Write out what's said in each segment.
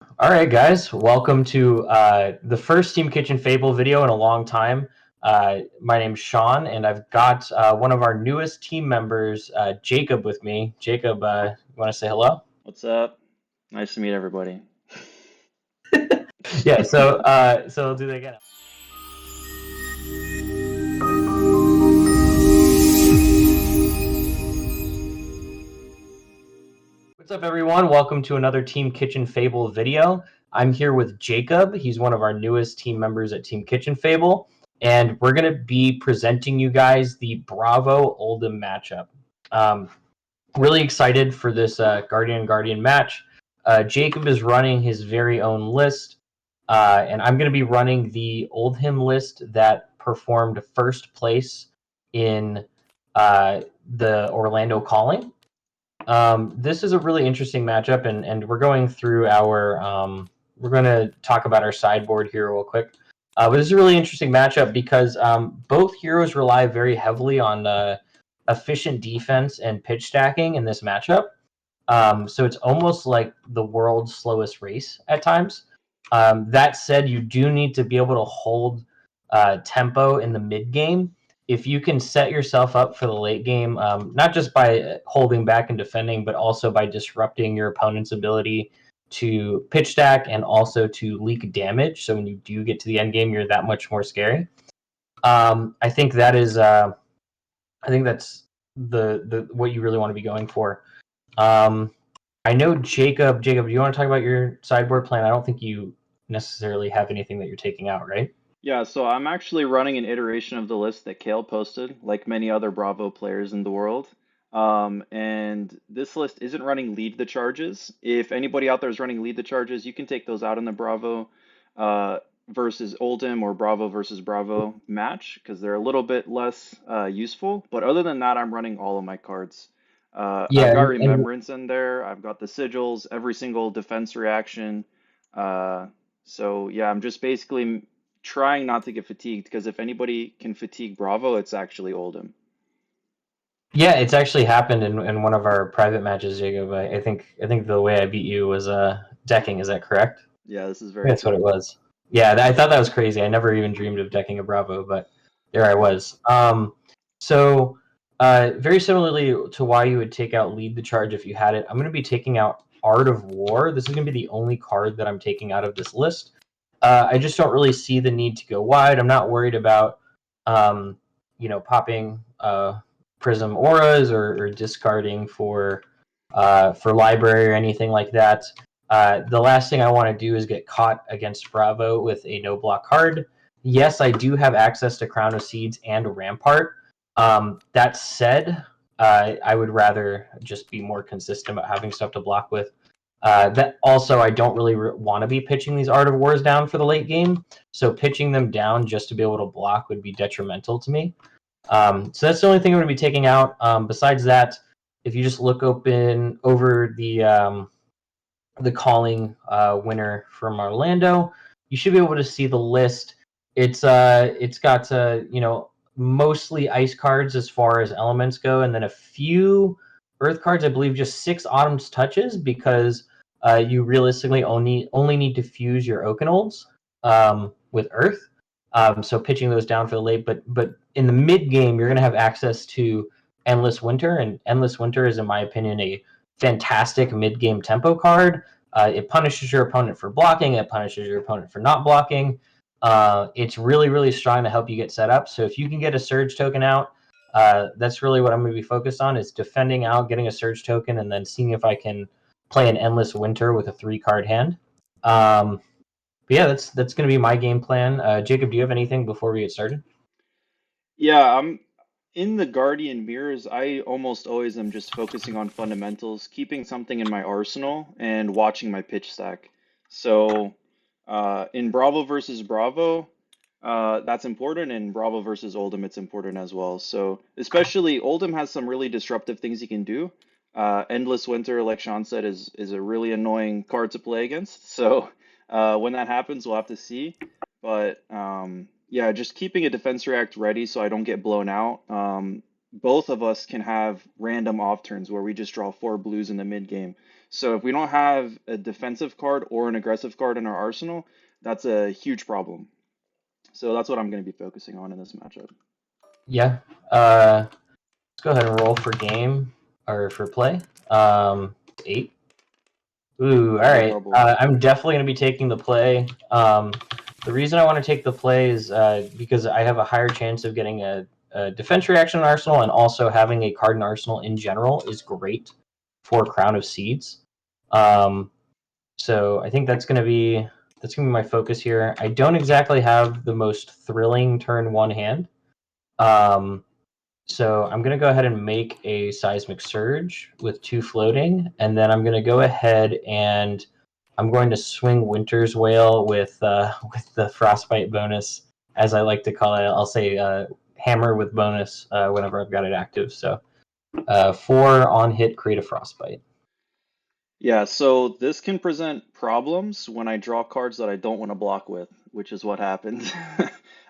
All right, guys, welcome to the first Team Kitchen Fable video in a long time. My name's Sean, and I've got one of our newest team members, Jacob, with me. Jacob, you want to say hello? What's up? Nice to meet everybody. Yeah, so I'll do that again. What's up, everyone? Welcome to another Team Kitchen Fable video. I'm here with Jacob. He's one of our newest team members at Team Kitchen Fable, and we're going to be presenting you guys the Bravo Oldhim matchup. Um, Really excited for this Guardian match. Jacob is running his very own list, and I'm going to be running the Oldhim list that performed first place in the Orlando Calling. This is a really interesting matchup, and we're going through our. We're going to talk about our sideboard here real quick. But this is a really interesting matchup because both heroes rely very heavily on efficient defense and pitch stacking in this matchup. So it's almost like the world's slowest race at times. That said, you do need to be able to hold tempo in the mid game. If you can set yourself up for the late game, not just by holding back and defending, but also by disrupting your opponent's ability to pitch stack and also to leak damage. So when you do get to the end game, you're that much more scary. I think that is. I think that's the what you really want to be going for. Um, I know Jacob. Jacob, do you want to talk about your sideboard plan? I don't think you necessarily have anything that you're taking out, right? Yeah, so I'm actually running an iteration of the list that Kale posted, like many other Bravo players in the world. And this list isn't running lead the charges. If anybody out there is running lead the charges, you can take those out in the Bravo versus Oldhim or Bravo versus Bravo match because they're a little bit less useful. But other than that, I'm running all of my cards. I've Yeah, got and Remembrance in there. I've got the sigils, every single defense reaction. Uh, so yeah, I'm just basically trying not to get fatigued because if anybody can fatigue Bravo, it's actually Oldhim. yeah, it's actually happened in one of our private matches, Jacob. I think the way I beat you was decking. Is that correct? Yeah, this is very That's what it true. was. Yeah, I thought that was crazy. I never even dreamed of decking a Bravo, but there I was. So very similarly to why you would take out Lead the Charge if you had it, I'm going to be taking out Art of War. This is going to be the only card that I'm taking out of this list. I just don't really see the need to go wide. I'm not worried about, um, popping Prism Auras or discarding for library or anything like that. The last thing I want to do is get caught against Bravo with a no block card. Yes, I do have access to Crown of Seeds and Rampart. That said, I would rather just be more consistent about having stuff to block with. That also, I don't really want to be pitching these Art of Wars down for the late game. So pitching them down just to be able to block would be detrimental to me. So that's the only thing I'm going to be taking out. Besides that, if you just look open over the calling winner from Orlando, you should be able to see the list. It's got mostly ice cards as far as elements go, and then a few earth cards. I believe just 6 Autumn's touches because you realistically only need to fuse your Oakenolds with earth. So pitching those down for the late, but in the mid game, you're going to have access to Endless Winter, and Endless Winter is, in my opinion, a fantastic mid game tempo card. It punishes your opponent for blocking. It punishes your opponent for not blocking. It's really, really strong to help you get set up. So if you can get a Surge token out, that's really what I'm going to be focused on, is defending out, getting a Surge token, and then seeing if I can play an Endless Winter with a 3-card hand. But yeah, that's going to be my game plan. Jacob, do you have anything before we get started? Yeah, I'm in the Guardian mirrors. I almost always am just focusing on fundamentals, keeping something in my arsenal, and watching my pitch stack. So, in Bravo versus Bravo, that's important. In Bravo versus Oldhim, it's important as well. So, especially Oldhim has some really disruptive things he can do. Endless Winter, like Sean said, is a really annoying card to play against. So, when that happens, we'll have to see. But yeah, just keeping a defense react ready so I don't get blown out. Both of us can have random off turns where we just draw 4 blues in the mid game. So if we don't have a defensive card or an aggressive card in our arsenal, that's a huge problem. So that's what I'm going to be focusing on in this matchup. Yeah. Let's go ahead and roll for game or for play. 8. Ooh, all Double, right. double. I'm definitely going to be taking the play. The reason I want to take the play is because I have a higher chance of getting a defense reaction in Arsenal, and also having a card in Arsenal in general is great for Crown of Seeds. So I think that's going to be my focus here. I don't exactly have the most thrilling turn 1 hand. So I'm going to go ahead and make a Seismic Surge with 2 floating, and then I'm going to go ahead and I'm going to swing Winter's Wail with the Frostbite bonus, as I like to call it. I'll say Hammer with bonus whenever I've got it active. So 4 on hit, create a Frostbite. Yeah, so this can present problems when I draw cards that I don't want to block with, which is what happened.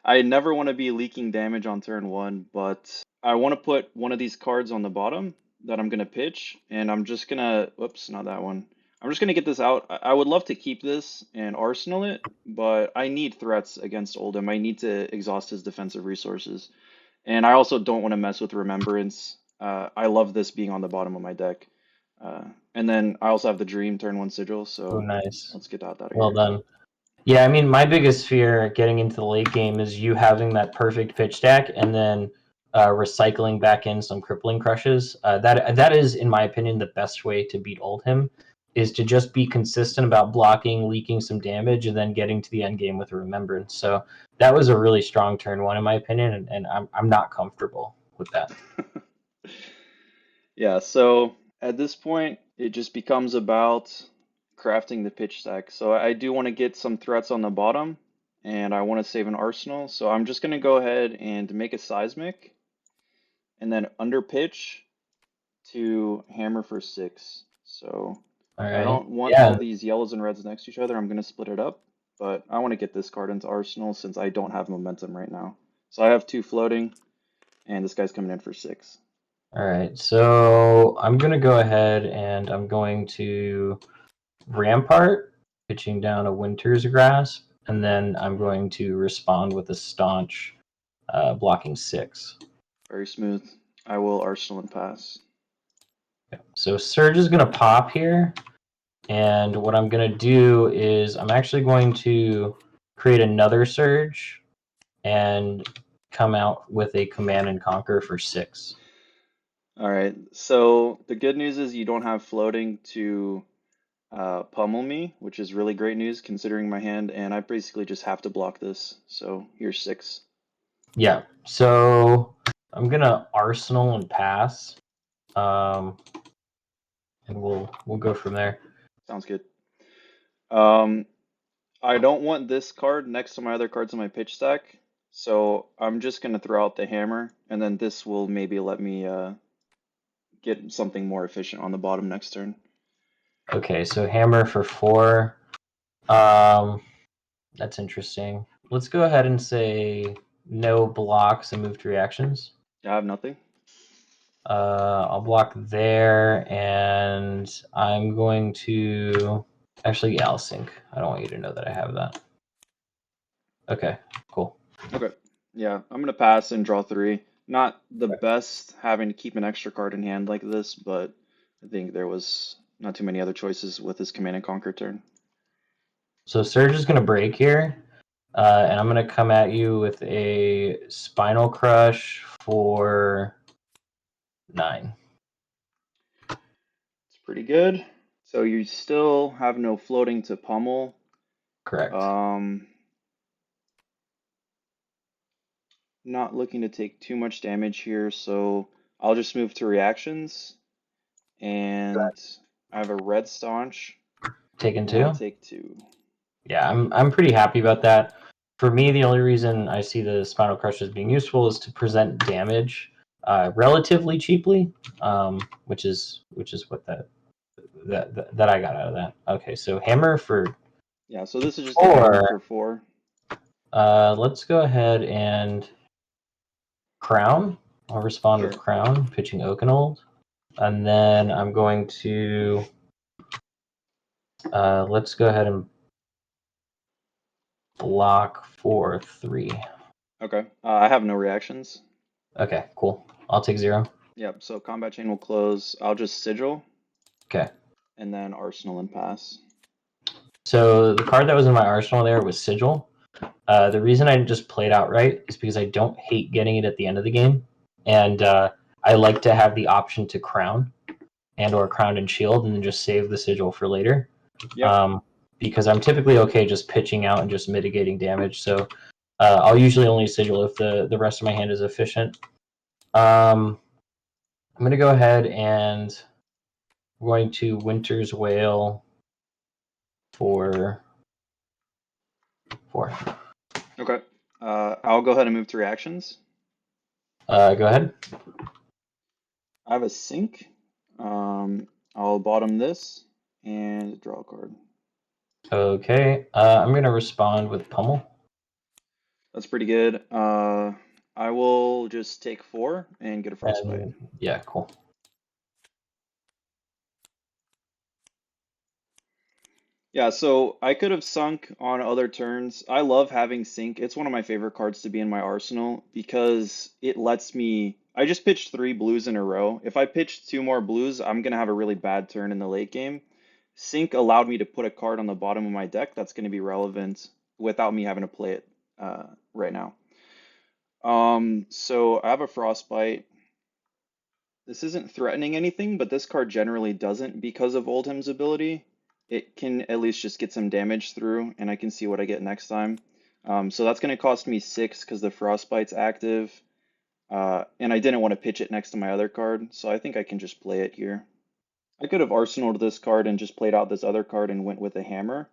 I never want to be leaking damage on turn 1, but I want to put one of these cards on the bottom that I'm going to pitch, and I'm just going to, whoops, not that one. I'm just going to get this out. I would love to keep this and arsenal it, but I need threats against Oldhim. I need to exhaust his defensive resources. And I also don't want to mess with Remembrance. I love this being on the bottom of my deck. And then I also have the Dream turn 1 sigil, Oh, so nice. let's get that out of Well here. done. Yeah, I mean, my biggest fear getting into the late game is you having that perfect pitch stack and then recycling back in some crippling crushes. That is, in my opinion, the best way to beat Oldhim, is to just be consistent about blocking, leaking some damage, and then getting to the end game with a Remembrance. So that was a really strong turn 1, in my opinion, and I'm not comfortable with that. Yeah, so at this point, it just becomes about crafting the pitch stack. So I do want to get some threats on the bottom, and I want to save an arsenal. So I'm just going to go ahead and make a seismic, and then under pitch to hammer for 6. So All I right. don't want all Yeah. these yellows and reds next to each other. I'm going to split it up, but I want to get this card into arsenal since I don't have momentum right now. So I have 2 floating, and this guy's coming in for 6. All right. So I'm gonna go ahead and I'm going to Rampart, pitching down a Winter's Grasp, and then I'm going to respond with a Staunch, blocking 6. Very smooth. I will arsenal and pass. So Surge is going to pop here, and what I'm going to do is I'm actually going to create another Surge and come out with a Command and Conquer for 6. All right. So the good news is you don't have floating to pummel me, which is really great news considering my hand, and I basically just have to block this. So here's 6. Yeah, so I'm going to Arsenal and pass, and we'll go from there. Sounds good. Um, I don't want this card next to my other cards in my pitch stack, so I'm just gonna throw out the hammer, and then this will maybe let me get something more efficient on the bottom next turn. Okay, so Hammer for 4. Um, that's interesting. Let's go ahead and say no blocks and move to reactions. I have nothing. I'll block there, and I'm going to actually, yeah, I'll sync. I don't want you to know that I have that. Okay, cool. Okay. Yeah, I'm gonna pass and draw 3. Not the best having to keep an extra card in hand like this, but I think there was not too many other choices with this Command and Conquer turn. So Surge is going to break here, and I'm going to come at you with a Spinal Crush for 9. It's pretty good. So you still have no floating to pummel. Correct. Not looking to take too much damage here, so I'll just move to reactions. And I have a red staunch, Taken and I'll 2. take 2. Yeah, I'm pretty happy about that. For me, the only reason I see the Spinal Crush as being useful is to present damage relatively cheaply, which is what that I got out of that. Okay, so Hammer for Yeah, so this is just a hammer 4. for 4. Let's go ahead and Crown. I'll respond with Sure. Crown, pitching Oakenold, and then I'm going to Let's go ahead and block for 3. Okay. I have no reactions. Okay, cool. I'll take 0. Yep. So combat chain will close. I'll just sigil Okay. and then arsenal and pass. So the card that was in my arsenal there was Sigil. The reason I just played outright is because I don't hate getting it at the end of the game, and I like to have the option to crown or crown and shield, and then just save the Sigil for later. Yep. Because I'm typically okay just pitching out and just mitigating damage. So I'll usually only Sigil if the rest of my hand is efficient. I'm going to go ahead and I'm going to Winter's Wail for 4. Okay. I'll go ahead and move to reactions. Go ahead. I have a sink. I'll bottom this and draw a card. Okay. I'm going to respond with Pummel. That's pretty good. I will just take 4 and get a frostbite. And yeah, cool. Yeah, so I could have sunk on other turns. I love having sink. It's one of my favorite cards to be in my arsenal because it lets me. I just pitched 3 blues in a row. If I pitch 2 more blues, I'm gonna have a really bad turn in the late game. Sync allowed me to put a card on the bottom of my deck that's going to be relevant without me having to play it right now. So I have a frostbite. This isn't threatening anything, but this card generally doesn't because of Oldhim's ability. It can at least just get some damage through, and I can see what I get next time. So that's going to cost me 6 because the frostbite's active, and I didn't want to pitch it next to my other card, so I think I can just play it here. I could have arsenaled this card and just played out this other card and went with a hammer.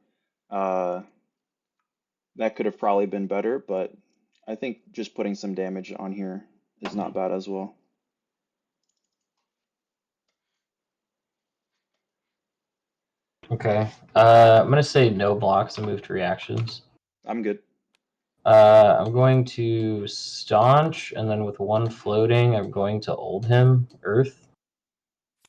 Uh, that could have probably been better, but I think just putting some damage on here is not bad as well. Okay. I'm going to say no blocks and move to reactions. I'm good. I'm going to Staunch, and then with 1 floating, I'm going to Oldhim, Earth,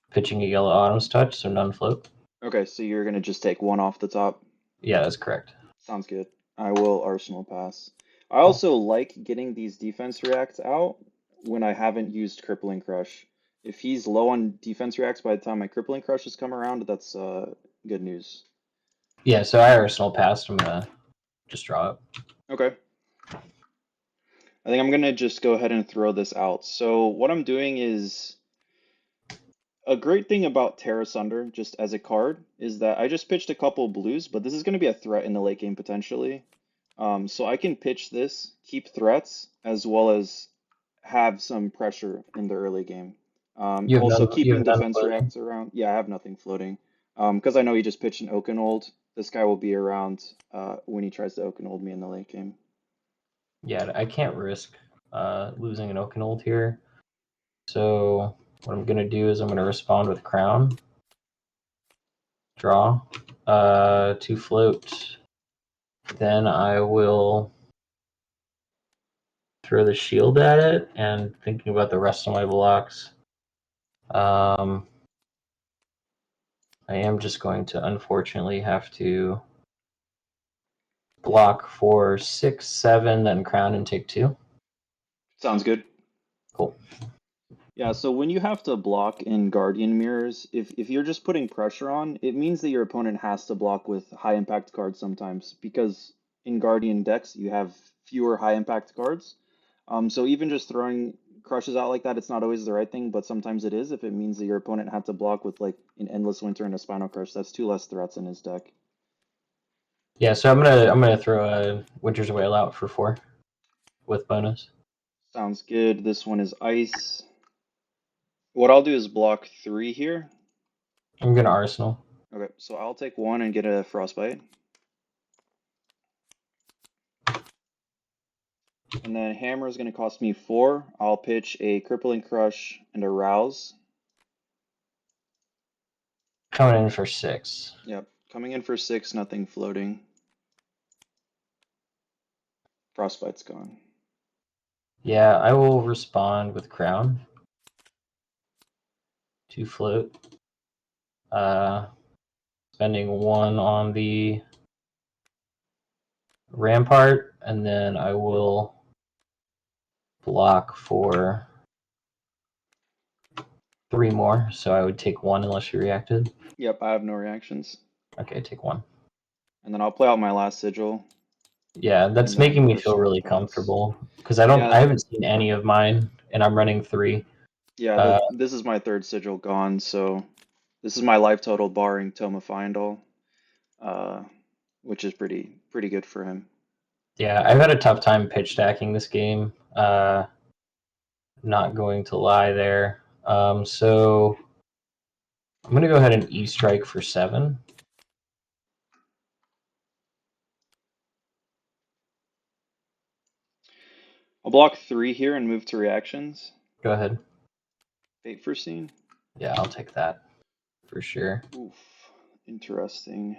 pitching a yellow Autumn's Touch, so none float. Okay, so you're gonna just take 1 off the top. Yeah, that's correct. Sounds good. I will arsenal pass. I Cool. also like getting these defense reacts out when I haven't used crippling crush. If he's low on defense reacts by the time my crippling crush has come around, that's good news. Yeah, so I Arsenal passed. I'm going to just draw it. Okay. I think I'm gonna just go ahead and throw this out. So what I'm doing is a great thing about Terra Sunder, just as a card, is that I just pitched a couple blues, but this is gonna be a threat in the late game potentially. So I can pitch this, keep threats, as well as have some pressure in the early game. Also You keeping have none defense floating. reacts around. Yeah, I have nothing floating. Because I know he just pitched an Oakenold. This guy will be around when he tries to Oakenold me in the late game. Yeah, I can't risk losing an Oakenold here. So what I'm going to do is I'm going to respond with Crown. Draw. 2 float. Then I will throw the shield at it, and thinking about the rest of my blocks, I am just going to unfortunately have to block for 6, 7, then crown and take 2. Sounds good. Cool. Yeah, so when you have to block in Guardian Mirrors, if you're just putting pressure on, it means that your opponent has to block with high impact cards sometimes, because in Guardian decks you have fewer high impact cards. So even just throwing crushes out like that, it's not always the right thing, but sometimes it is if it means that your opponent had to block with like an Endless Winter and a Spinal Crush. That's 2 less threats in his deck. Yeah, so I'm gonna throw a Winter's Wail out for 4 with bonus. Sounds good. This one is ice. What I'll do is block 3 here. I'm gonna Arsenal. Okay, so I'll take 1 and get a Frostbite. And then hammer is going to cost me 4. I'll pitch a crippling crush and a rouse. Coming in for 6. Yep, coming in for 6, nothing floating. Frostbite's gone. Yeah, I will respond with Crown. 2 float. spending 1 on the Rampart, and then I will block for 3 more. So I would take 1 unless you reacted. Yep, I have no reactions. Okay, take 1. And then I'll play out my last sigil, Yeah, that's and then making me feel Arsenal really pass. comfortable because I Yeah, haven't seen any of mine, and I'm running 3. yeah. This is my third sigil gone, so this is my life total barring Toma Findall, uh, which is pretty good for him. Yeah, I've had a tough time pitch stacking this game. Not going to lie there. So I'm going to go ahead and E-strike for 7. I'll block 3 here and move to reactions. Go ahead. Fate for scene. Yeah, I'll take that for sure. Oof, interesting.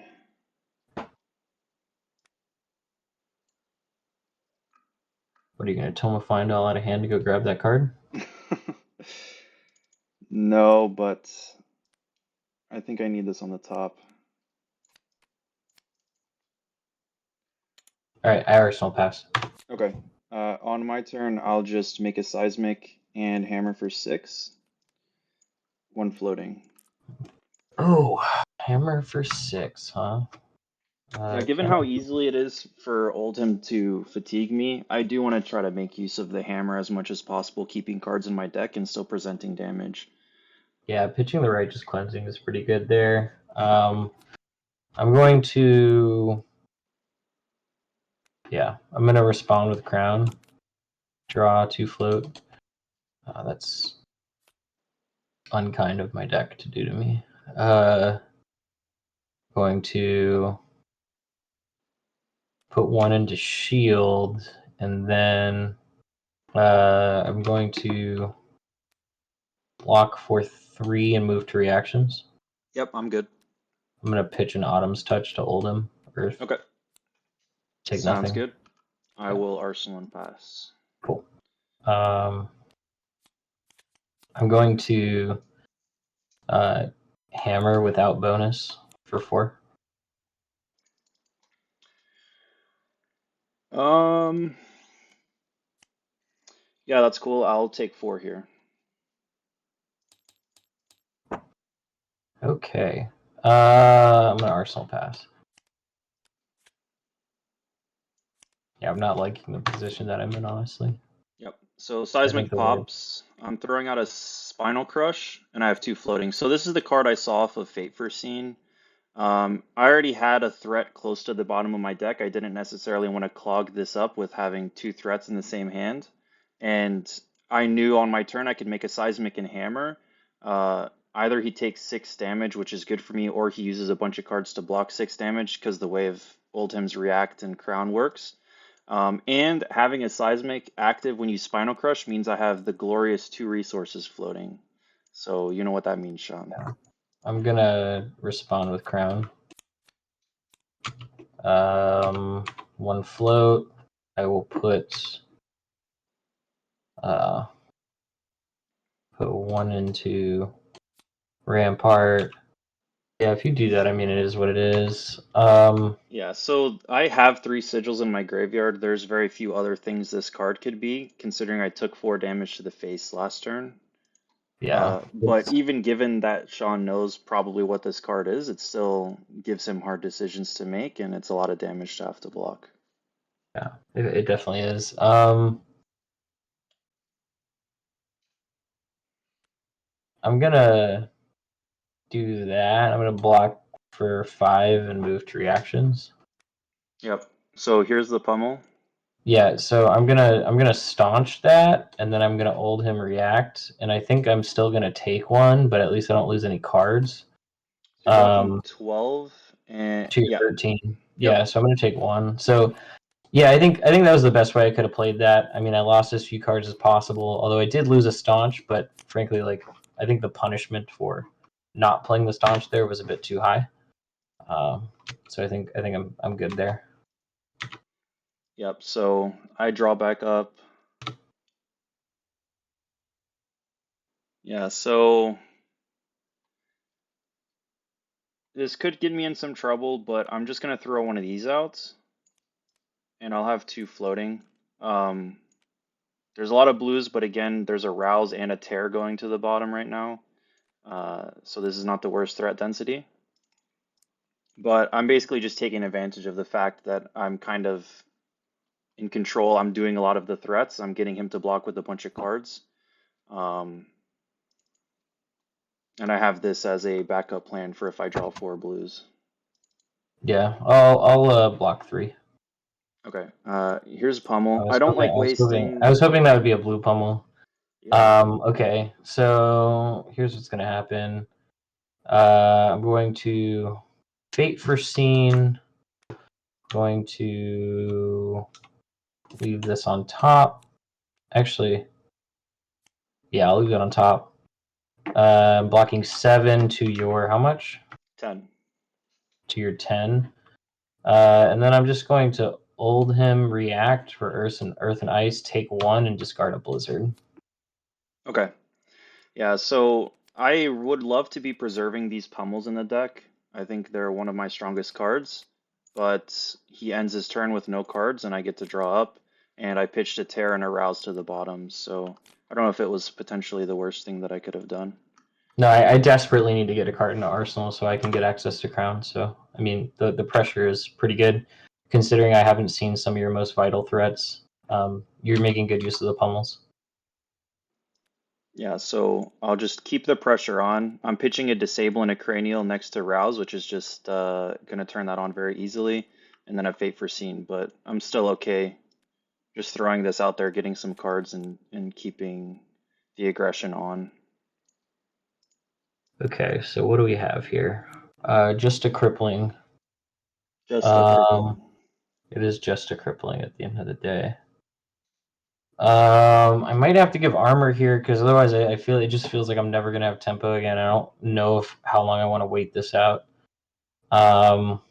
What are you going to Toma find all out of hand to go grab that card? No, but I think I need this on the top. All right, I Arsenal pass. Okay. On my turn, I'll just make a seismic and hammer for 6. 1 floating. Oh, hammer for 6, huh? Yeah, given Can how easily it is for Oldhim to fatigue me, I do want to try to make use of the hammer as much as possible, keeping cards in my deck and still presenting damage. Yeah, pitching the Righteous Cleansing is pretty good there. I'm going to... Yeah, I'm going to respond with Crown. Draw 2 float. That's unkind of my deck to do to me. Going to put 1 into shield, and then I'm going to block for 3 and move to reactions. Yep, I'm good. I'm going to pitch an Autumn's Touch to Oldhim. Earth. Okay. Take Sounds nothing. good. I Yeah. will Arsenal and pass. Cool. I'm going to hammer without bonus for 4. Yeah, that's cool. I'll take 4 here. Okay. I'm going to Arsenal pass. Yeah, I'm not liking the position that I'm in, honestly. Yep. So I think seismic the word. pops. I'm throwing out a Spinal Crush, and I have 2 floating. So this is the card I saw off of Fate for Scene. I already had a threat close to the bottom of my deck. I didn't necessarily want to clog this up with having 2 threats in the same hand. And I knew on my turn I could make a Seismic and Hammer. Either he takes 6 damage, which is good for me, or he uses a bunch of cards to block 6 damage because the way of Oldhim's React and Crown works. And having a Seismic active when you Spinal Crush means I have the glorious 2 resources floating. So you know what that means, Sean. Yeah. I'm going to respond with Crown. 1 float. I will put 1 into Rampart. Yeah, if you do that, I mean, it is what it is. Yeah, so I have 3 sigils in my graveyard. There's very few other things this card could be, considering I took 4 damage to the face last turn. Yeah. But even given that Sean knows probably what this card is, it still gives him hard decisions to make, and it's a lot of damage to have to block. Yeah, it definitely is. I'm gonna do that. I'm gonna block for 5 and move to reactions. Yep. So here's the pummel. Yeah, so I'm gonna staunch that, and then I'm gonna Oldhim react, and I think I'm still gonna take 1, but at least I don't lose any cards. You're blocking 12 and To your yeah. 13. Yep. Yeah, so I'm gonna take 1. So yeah, I think that was the best way I could have played that. I mean, I lost as few cards as possible, although I did lose a staunch, but frankly, like I think the punishment for not playing the staunch there was a bit too high. So I think I'm good there. Yep. So I draw back up. Yeah, so this could get me in some trouble, but I'm just gonna throw one of these out, and I'll have two floating. Um, there's a lot of blues, but again, there's a rouse and a tear going to the bottom right now. So this is not the worst threat density. But I'm basically just taking advantage of the fact that I'm kind of in control. I'm doing a lot of the threats. I'm getting him to block with a bunch of cards. Um, and I have this as a backup plan for if I draw four blues. Yeah, I'll block 3. Okay, here's Pummel. I don't like I wasting. was hoping that would be a blue pummel. Yeah, Okay, so here's what's gonna happen. I'm going to Fate for Scene. Going to leave this on top. Actually, yeah, I'll leave it on top. Blocking 7 to your how much? 10. To your 10. And then I'm just going to Oldhim react for Earth and Ice, take 1 and discard a Blizzard. Okay. Yeah, so I would love to be preserving these pummels in the deck. I think they're one of my strongest cards, but he ends his turn with no cards and I get to draw up, and I pitched a tear and a rouse to the bottom, so I don't know if it was potentially the worst thing that I could have done. No, I desperately need to get a card into Arsenal so I can get access to Crown. So, I mean, the pressure is pretty good, considering I haven't seen some of your most vital threats. You're making good use of the pummels. Yeah, so I'll just keep the pressure on. I'm pitching a disable and a cranial next to rouse, which is just gonna turn that on very easily, and then a fate for scene, but I'm still okay just throwing this out there, getting some cards and keeping the aggression on. Okay, so what do we have here? Just a crippling. Just a Um, crippling. it is just a crippling at the end of the day. I might have to give armor here because otherwise I feel it just feels like I'm never gonna have tempo again. I don't know how long I want to wait this out. Um,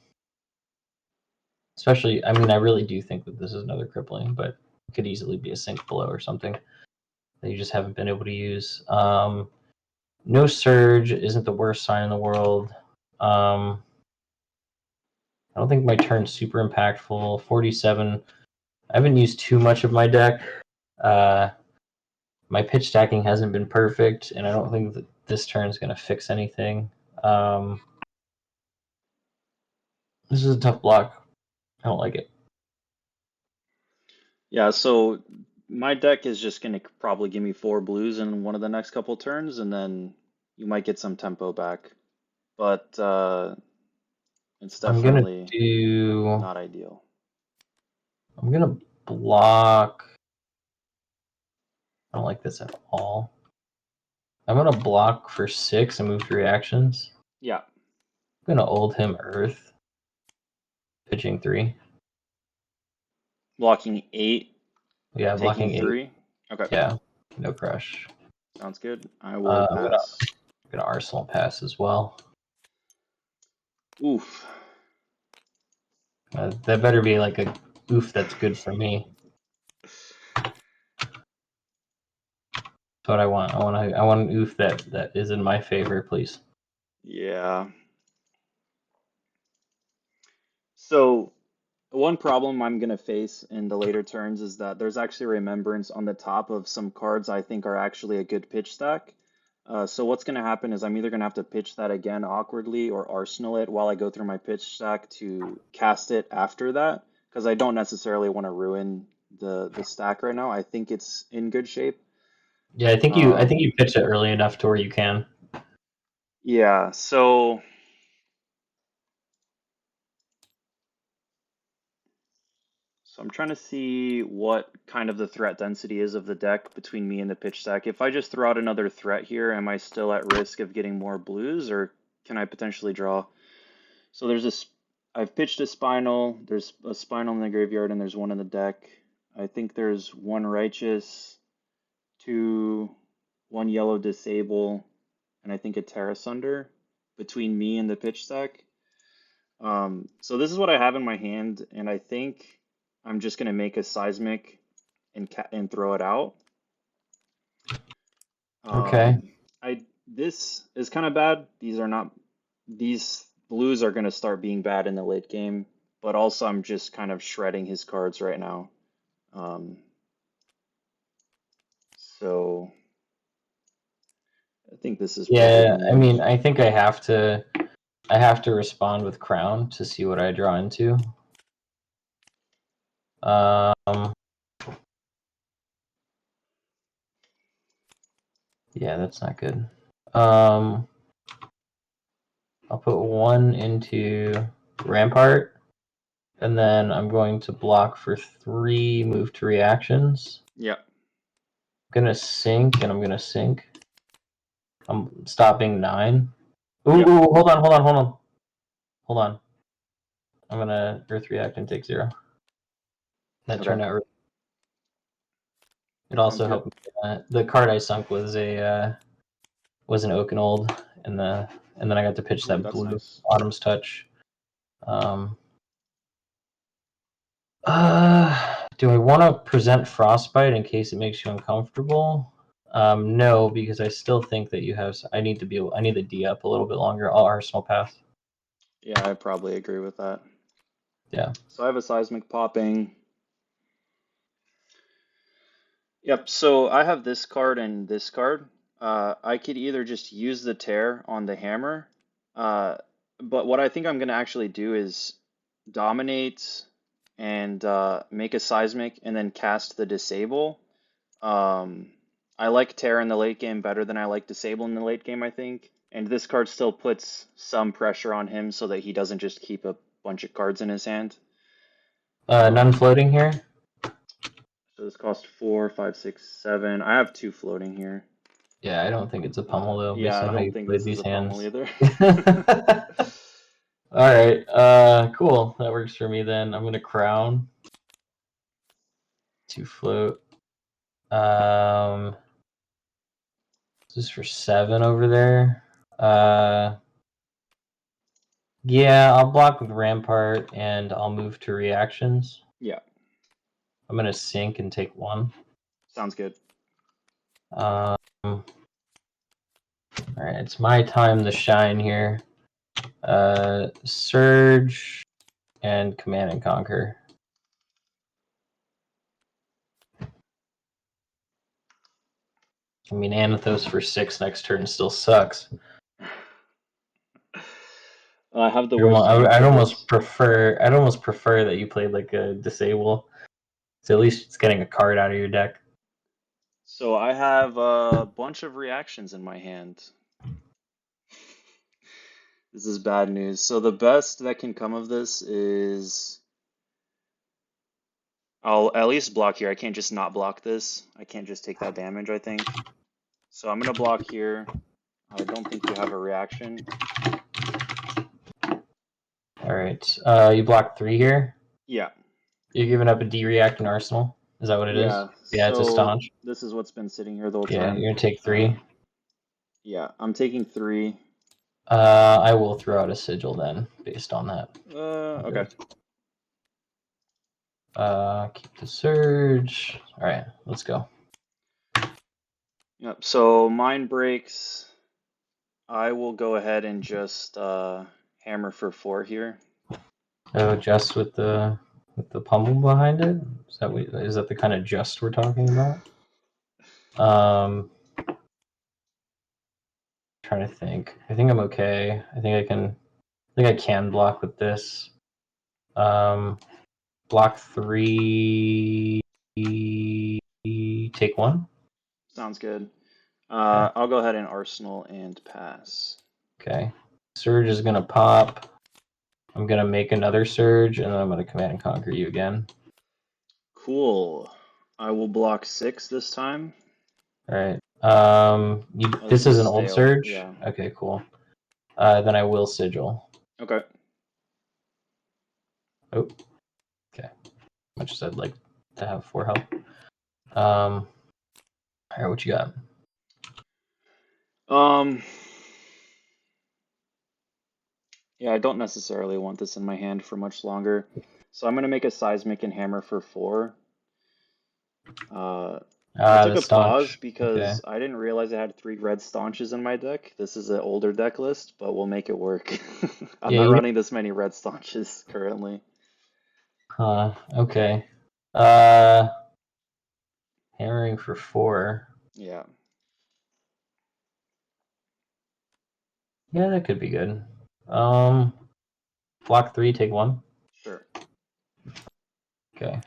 Especially, I mean, I really do think that this is another crippling, but it could easily be a sink blow or something that you just haven't been able to use. No surge isn't the worst sign in the world. I don't think my turn's super impactful. 47. I haven't used too much of my deck. Uh, my pitch stacking hasn't been perfect, and I don't think that this turn is going to fix anything. Um, this is a tough block. I don't like it. Yeah, so my deck is just gonna probably give me four blues in one of the next couple turns, and then you might get some tempo back. But it's I'm gonna definitely do. not ideal. I'm gonna block. I don't like this at all. I'm gonna block for 6 and move to reactions. Yeah, I'm gonna Oldhim Earth, pitching 3. blocking 8, Yeah, taking blocking 8. 3. Okay, Yeah, no crush. sounds good. I will I'm pass. gonna Arsenal pass as well. Oof. That better be like a oof that's good for me. That's what I want. I want an oof that is in my favor, please. Yeah. So one problem I'm going to face in the later turns is that there's actually remembrance on the top of some cards I think are actually a good pitch stack. So what's going to happen is I'm either going to have to pitch that again awkwardly or arsenal it while I go through my pitch stack to cast it after that, because I don't necessarily want to ruin the stack right now. I think it's in good shape. Yeah, I think Um, you pitch it early enough to where you can. yeah, so I'm trying to see what kind of the threat density is of the deck between me and the pitch stack. If I just throw out another threat here, am I still at risk of getting more blues, or can I potentially draw? So there's this, I've pitched a spinal, there's a spinal in the graveyard, and there's one in the deck. I think there's one righteous, two, one yellow disable, and I think a Terra Sunder between me and the pitch stack. So this is what I have in my hand, and I think I'm just gonna make a seismic and throw it out. Okay. I this is kind of bad. These are not these blues are going to start being bad in the late game, but also I'm just kind of shredding his cards right now. Um, so I think this is probably the Yeah, I move. mean, I think I have to respond with Crown to see what I draw into. Yeah, that's not good. I'll put 1 into Rampart, and then I'm going to block for 3, move to reactions. Yeah. I'm gonna sink, and I'm gonna sink. I'm stopping 9. Ooh, Yep. ooh, hold on. I'm gonna Earth React and take 0. That Okay. turned out. It Sounds also good. helped. The card I sunk was an Old, and then I got to pitch Ooh, that that's blue nice. Autumn's Touch. Um, do I want to present Frostbite in case it makes you uncomfortable? No, because I still think that you have. I need the D up a little bit longer. I'll Arsenal pass. Yeah, I probably agree with that. Yeah. So I have a seismic popping. Yep, so I have this card and this card. I could either just use the tear on the hammer, uh, but what I think I'm going to actually do is dominate and make a seismic and then cast the disable. Um, I like tear in the late game better than I like disable in the late game, I think. And this card still puts some pressure on him so that he doesn't just keep a bunch of cards in his hand. None Um, floating here. so this costs 4, 5, 6, 7. I have 2 floating here. Yeah, I don't think it's a pummel though, Yeah, based I on how don't you think played this is these a pummel hands. either. All right. Cool. That works for me then. I'm gonna crown to float. This is for 7 over there. Yeah, I'll block with Rampart and I'll move to reactions. Yeah, I'm gonna sink and take 1. sounds good. All right, it's my time to shine here. Surge and Command and Conquer. I mean, Anothos for 6 next turn still sucks. I have the worst hand I'd for almost this. prefer. I'd almost prefer that you played like a disable. So at least it's getting a card out of your deck. So I have a bunch of reactions in my hand. This is bad news. So the best that can come of this is I'll at least block here. I can't just not block this. I can't just take that damage, I think. So I'm gonna block here. I don't think you have a reaction. All right. You block 3 here. Yeah. You're giving up a D react in Arsenal. Is that what it is? Yeah. Yeah, it's a So staunch. this is what's been sitting here the whole Yeah, time. you're gonna take Uh, 3. yeah, I'm taking 3. I will throw out a sigil then, based on that. Okay. Keep the surge. All right, let's go. Yep. So mine breaks. I will go ahead and just hammer for 4 here. Oh, just with the pummel behind it. Is that the kind of just we're talking about? Trying to think. I think I'm okay. I think I can block with this. Block 3. Take 1. Sounds good. Okay. I'll go ahead and arsenal and pass. Okay. Surge is gonna pop. I'm gonna make another surge, and then I'm gonna command and conquer you again. Cool. I will block 6 this time. All right. Oh, This this is is an old stale. surge. Yeah. Okay, cool. Then I will sigil. Okay. Oh, okay. Much as I'd like to have 4 help. All right, what you got? Um, yeah, I don't necessarily want this in my hand for much longer. So I'm gonna make a seismic and hammer for 4. Uh, I took The a pause staunch. Okay. because I didn't realize I had 3 red staunches in my deck. This is an older deck list, but we'll make it work. I'm Yeah, not you. running this many red staunches currently. Okay. Uh, hammering for 4. Yeah, Yeah, that could be good. Um, block 3, take 1. sure. Okay.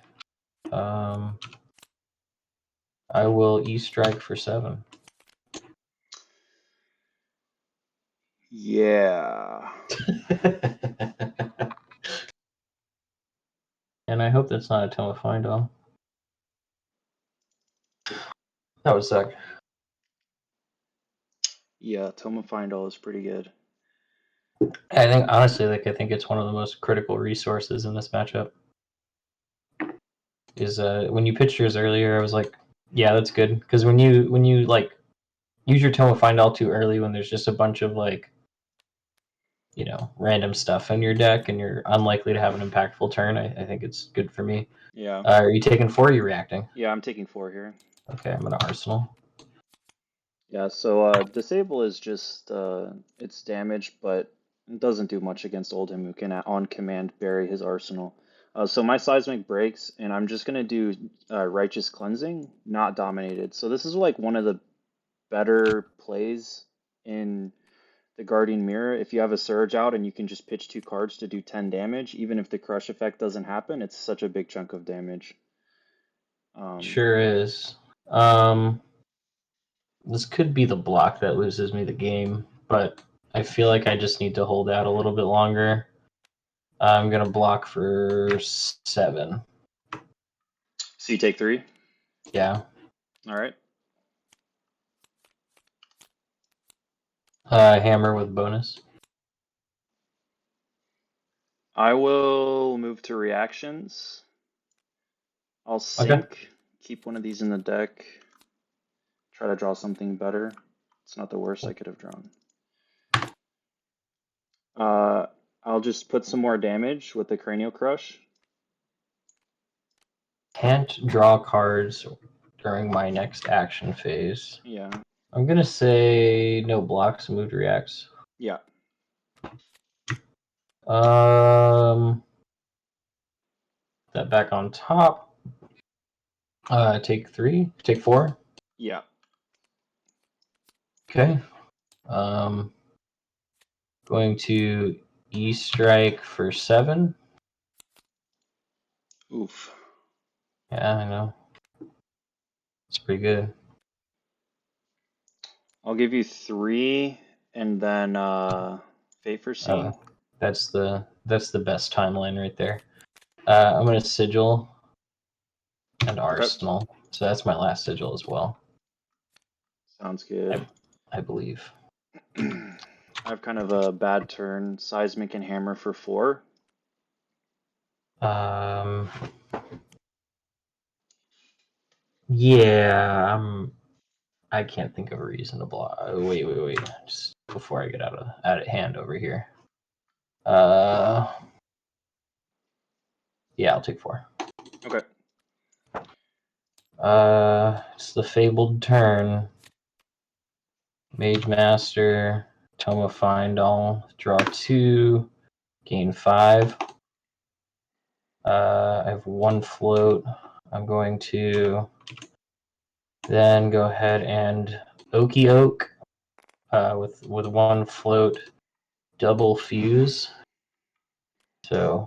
I will E-strike for 7. Yeah. And I hope that's not a Tome of Find All. That would suck. Yeah, Tome of Find All is pretty good. I think honestly, I think it's one of the most critical resources in this matchup. Is when you pitched yours earlier, I was like, yeah, that's good, because when you like use your Tome of Find All too early, when there's just a bunch of like, random stuff in your deck, and you're unlikely to have an impactful turn, I think it's good for me. Yeah. Are you taking 4? Or are you reacting? Yeah, I'm taking 4 here. Okay, I'm gonna Arsenal. Yeah, so Disable is just it's damage, but it doesn't do much against Oldhim, who can on command bury his arsenal. So my Seismic breaks, and I'm just gonna do Righteous Cleansing, not Dominated. So this is like one of the better plays in the Guardian Mirror. If you have a Surge out and you can just pitch 2 cards to do 10 damage, even if the Crush effect doesn't happen, it's such a big chunk of damage. Sure is. This could be the block that loses me the game, but I feel like I just need to hold out a little bit longer. I'm gonna block for 7. So you take 3? Yeah. All right. Hammer with bonus. I will move to reactions. I'll Okay. sink, keep one of these in the deck, try to draw something better. It's not the worst I could have drawn. I'll just put some more damage with the Cranial Crush. Can't draw cards during my next action phase. Yeah. I'm gonna say no blocks, moved reacts. Yeah. That back on top. Take 3. Take 4. Yeah. Okay. Going to E-strike for 7. Oof. Yeah, I know. It's pretty good. I'll give you 3 and then Fate for Seeing. That's the best timeline right there. I'm gonna sigil and Arsenal. Okay. So that's my last sigil as well. Sounds good. I believe. I have kind of a bad turn. Seismic and Hammer for 4. Yeah, I can't think of a reason to block. Wait. Just before I get out of hand over here. Yeah, I'll take 4. Okay. It's the fabled turn. Mage Master, Tome of Find All, draw 2, gain 5. I have 1 float. I'm going to then go ahead and Okie Oak with 1 float, double fuse. So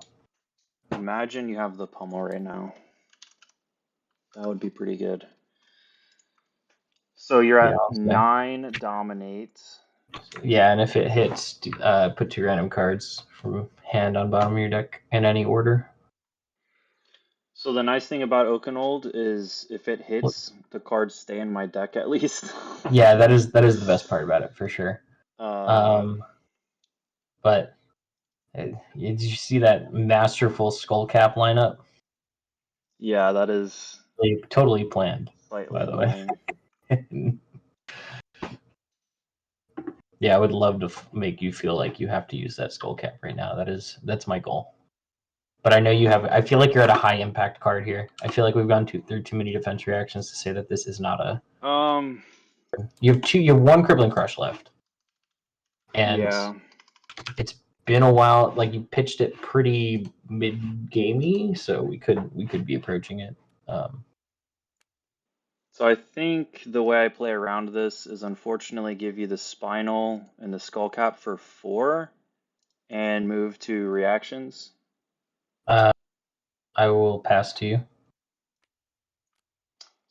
imagine you have the pummel right now. That would be pretty good. So you're at 9 dominate. Yeah, and if it hits, put 2 random cards from hand on bottom of your deck in any order. So the nice thing about Oakenold is if it hits, the cards stay in my deck at least. Yeah, that is the best part about it for sure. But did you see that masterful Skullcap lineup? Yeah, that is totally planned. slightly By the annoying. way. Yeah, I would love to make you feel like you have to use that Skullcap right now. That's my goal. But I know you have. I feel like you're at a high impact card here. I feel like we've gone through too many defense reactions to say that this is not a. You have two. You have one crippling crush left, and Yeah. it's been a while. Like you pitched it pretty mid gamey, so we could be approaching it. So I think the way I play around this is unfortunately give you the spinal and the skull cap for 4 and move to reactions. I will pass to you.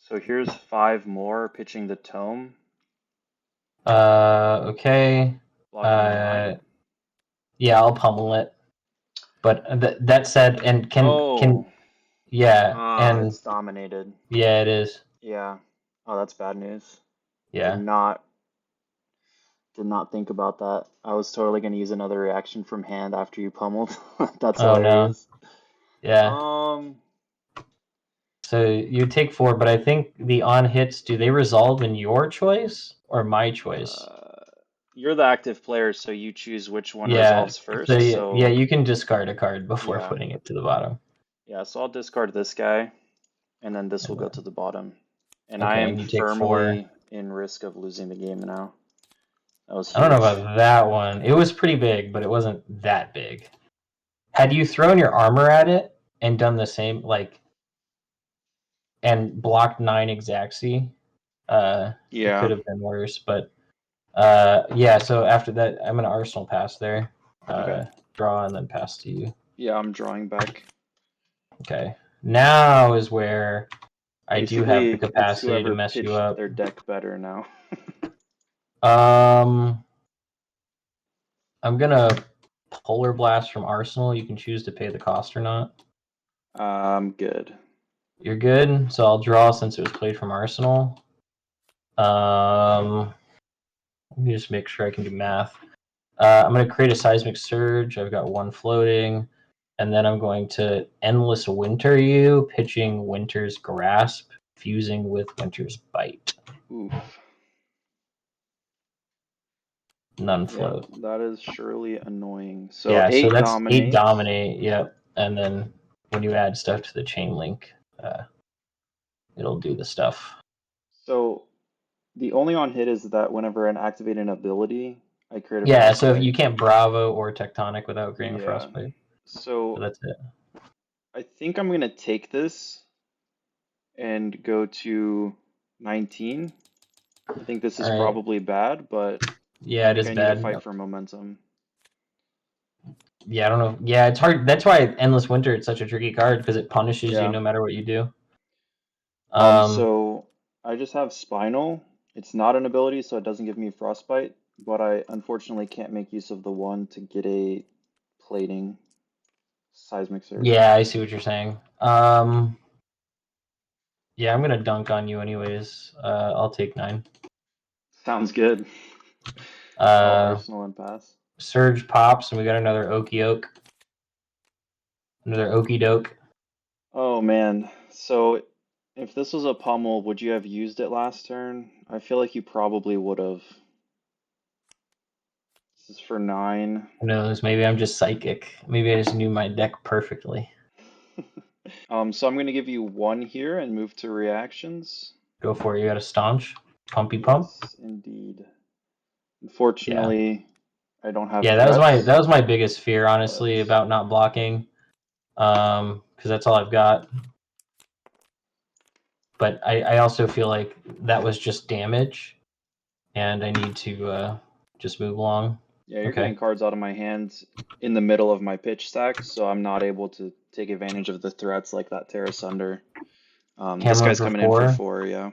So here's 5 more pitching the tome, Okay. blocking 9. Yeah, I'll pummel it. But that said, and can yeah, and It's dominated. yeah, it is. Yeah. Oh, that's bad news. Did Yeah. not think about that. I was totally gonna use another reaction from hand after you pummeled. That's Oh no. hilarious. Yeah. Um, So you take 4, but I think the on hits, do they resolve in your choice or my choice? you're the active player, so you choose which one Yeah. resolves So first. yeah, So you can discard a card before yeah, putting it to the bottom. yeah. So I'll discard this guy, and then this will And go to the bottom. And I okay, am and you take 4. firmly in risk of losing the game now. That was I don't know huge. about that one. It was pretty big, but it wasn't that big. Had you thrown your armor at it and done the same, like, and blocked 9 Exacxi, it Yeah. could have been worse. But yeah, so after that, I'm going to Arsenal pass there. Okay. Draw and then pass to you. Yeah, I'm drawing back. Okay. Now is where I do have the Basically, it's capacity to whoever mess you pitched up. their deck better now. I'm gonna Polar Blast from Arsenal. You can choose to pay the cost or not. I'm good. You're good. So I'll draw since it was played from Arsenal. Let me just make sure I can do math. I'm going to create a Seismic Surge. I've got 1 floating. And then I'm going to Endless Winter you, pitching Winter's Grasp, fusing with Winter's Bite. Oof. None Yeah, float. that is surely annoying. So Yeah, so 8 that's 8 dominates. dominate. Yep. And then when you add stuff to the chain link, it'll do the stuff. So the only on hit is that whenever I activate an ability, I create a Yeah, so if frostbite. you can't Bravo or Tectonic without creating a Yeah. Frostbite. So So that's it. I think I'm gonna take this and go to 19. I think this is All right. probably bad, but I Yeah, it think is I need to bad. fight for momentum. Yeah, I don't know. Yeah, it's hard. That's why Endless Winter it's such a tricky card because it punishes you Yeah. no matter what you do. So I just have Spinal. It's not an ability, so it doesn't give me Frostbite, but I unfortunately can't make use of the one to get a plating Seismic Surge. Yeah, I see what you're saying. Yeah, I'm gonna dunk on you anyways. I'll take 9. Sounds good. I'll Uh, Arsenal and pass. Surge pops, and we got another Okie Oak, another Okie Doke. Oh man. So if this was a pummel, would you have used it last turn? I feel like you probably would have. This is for 9. Who knows? Maybe I'm just psychic. Maybe I just knew my deck perfectly. So I'm going to give you 1 here and move to reactions. Go for it. You got a staunch, pumpy pump. Yes, indeed. Yeah, Unfortunately, I don't have yeah. threats, That was my biggest fear, but honestly, about not blocking. Because that's all I've got. But I also feel like that was just damage, and I need to just move along. yeah, you're Okay. getting cards out of my hands in the middle of my pitch stack, so I'm not able to take advantage of the threats like that Terra Sunder. This Hammer guy's for coming in for 4. 4, yeah.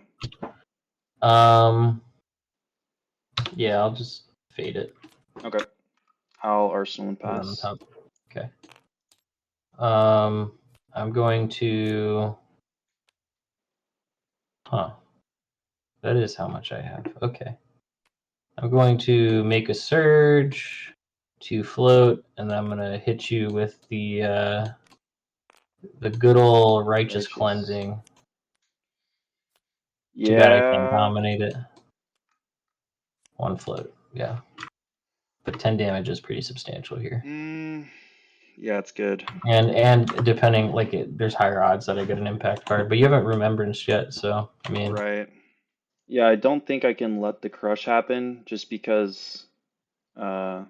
Yeah, I'll just fade it. Okay. I'll Arsenal and Put it on pass. top. Okay. I'm going to. Huh. That is how much I have. Okay. I'm going to make a surge to float, and then I'm gonna hit you with the good old righteous cleansing. Too bad I can't Yeah. dominate it. 1 float, yeah. But 10 damage is pretty substantial here. Yeah, it's good. And depending, like, there's higher odds that I get an impact card, but you haven't Remembrance yet, so I mean, Right. Yeah, I don't think I can let the crush happen just because uh,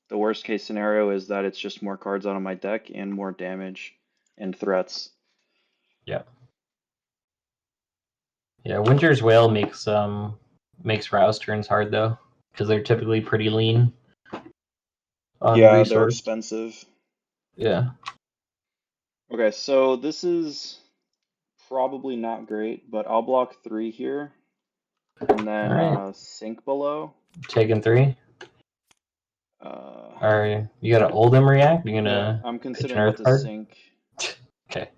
the worst case scenario is that it's just more cards out of my deck and more damage and threats. yeah, yeah. Winter's Wail makes Rouse turns hard though, because they're typically pretty lean on Yeah, they're resource. expensive. Yeah. Okay, so this is probably not great, but I'll block 3 here and All then right. sink below. Taking 3. Uh, All right. You got an Oldhim react. You're yeah, gonna I'm pitch an considering what Earth to card. sink. Okay.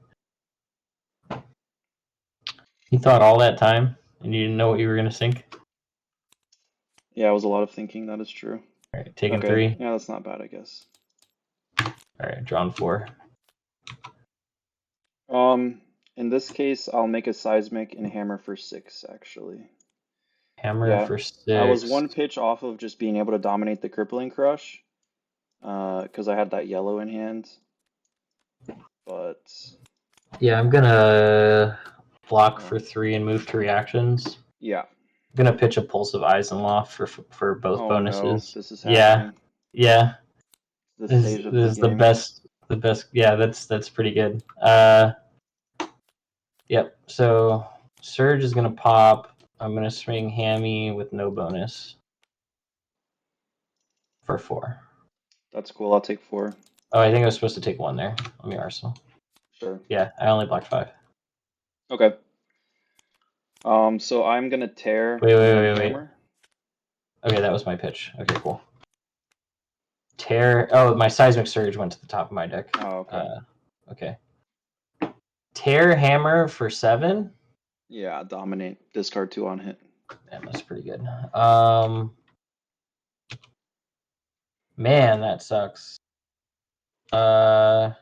You thought all that time, and you didn't know what you were gonna sink. Yeah, it was a lot of thinking, that is true. All right. Taking Okay, 3. yeah, that's not bad, I guess. All right. Drawn 4. In this case, I'll make a seismic and hammer for 6, actually. Hammer Yeah, for I was 6. 1 pitch off of just being able to dominate the crippling crush, because I had that yellow in hand. But Yeah, I'm gonna block for 3 and move to reactions. yeah. I'm gonna pitch a Pulse of Eisenloft for both Oh no, bonuses. this is Yeah, happening. yeah. The This stage of the this is the game. best. The best. Yeah, that's pretty good. Yep. So Surge is gonna pop. I'm gonna swing Hammy with no bonus for 4. That's cool. I'll take 4. Oh, I think I was supposed to take 1 there. Let me Arsenal. Sure. Yeah, I only blocked 5. Okay. So I'm gonna tear Wait, and wait, then wait, wait. hammer. Okay, that was my pitch. Okay, cool. Tear. Oh, my Seismic Surge went to the top of my deck. Oh, okay. Okay. Tear Hammer for 7. Yeah, dominate. Discard 2 on hit. Damn, that's pretty good. Man, that sucks. Yeah,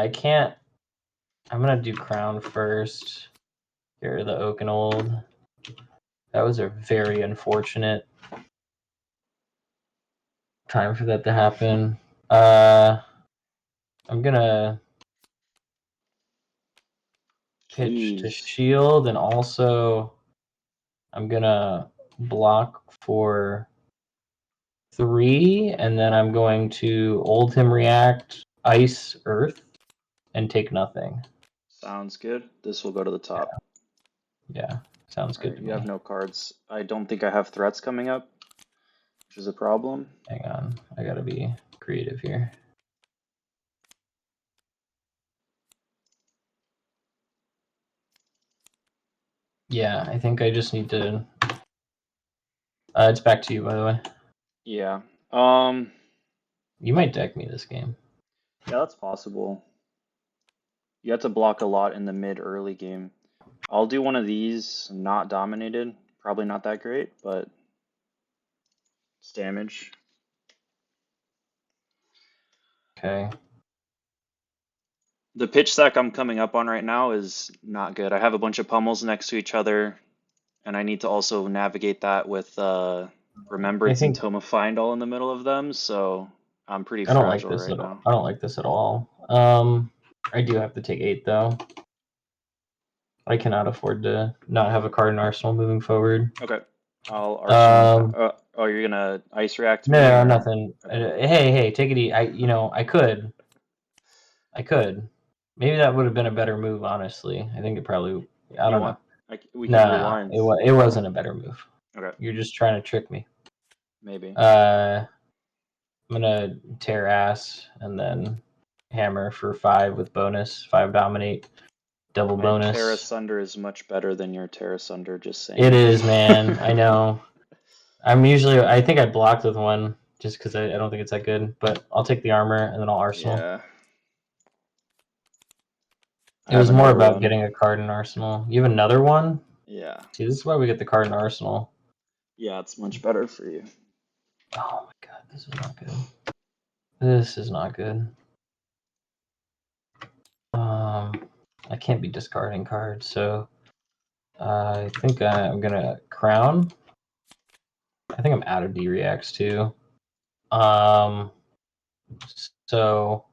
I can't. I'm gonna do Crown first. Get rid of the Oak and Old. That was a very unfortunate time for that to happen. I'm gonna pitch to Jeez. shield, and also I'm gonna block for 3, and then I'm going to Oldhim react, Ice, Earth, and take nothing. Sounds good. This will go to the top. Yeah, sounds All good right, to you have me. no cards. I don't think I have threats coming up, which is a problem. Hang on, I gotta be creative here. Yeah, I think I just need to. It's back to you, by the way. Yeah. You might deck me this game. Yeah, that's possible. You have to block a lot in the mid-early game. I'll do one of these, not dominated. Probably not that great, but it's damage. Okay. The pitch stack I'm coming up on right now is not good. I have a bunch of pummels next to each other, and I need to also navigate that with I Remembrance and think Tome of Find all in the middle of them, so I'm pretty I don't like fragile this right at all. now. I don't like this at all. I do have to take 8 though. I cannot afford to not have a card in Arsenal moving forward. Okay. I'll Arsenal. Oh, you're gonna ice react me No, or? nothing. Okay. Hey, take it easy. I could. Maybe that would have been a better move, honestly. I think it probably. I You don't want? know. We can No, rewind. it wasn't a better move. Okay, You're just trying to trick me. maybe. I'm gonna tear ass and then hammer for 5 with bonus. 5 dominate, double My Terra bonus. Sunder is much better than your Terra Sunder, just It saying. is, man. I know. I think I blocked with 1 just because I don't think it's that good. But I'll take the armor and then I'll Arsenal. Yeah. I It have was more another about one. getting a card in Arsenal. You have another one? Yeah. See, this is why we get the card in Arsenal. Yeah, it's much better for you. Oh my god, this is not good. This is not good. I can't be discarding cards, so I think I'm gonna crown. I think I'm out of D reacts too. So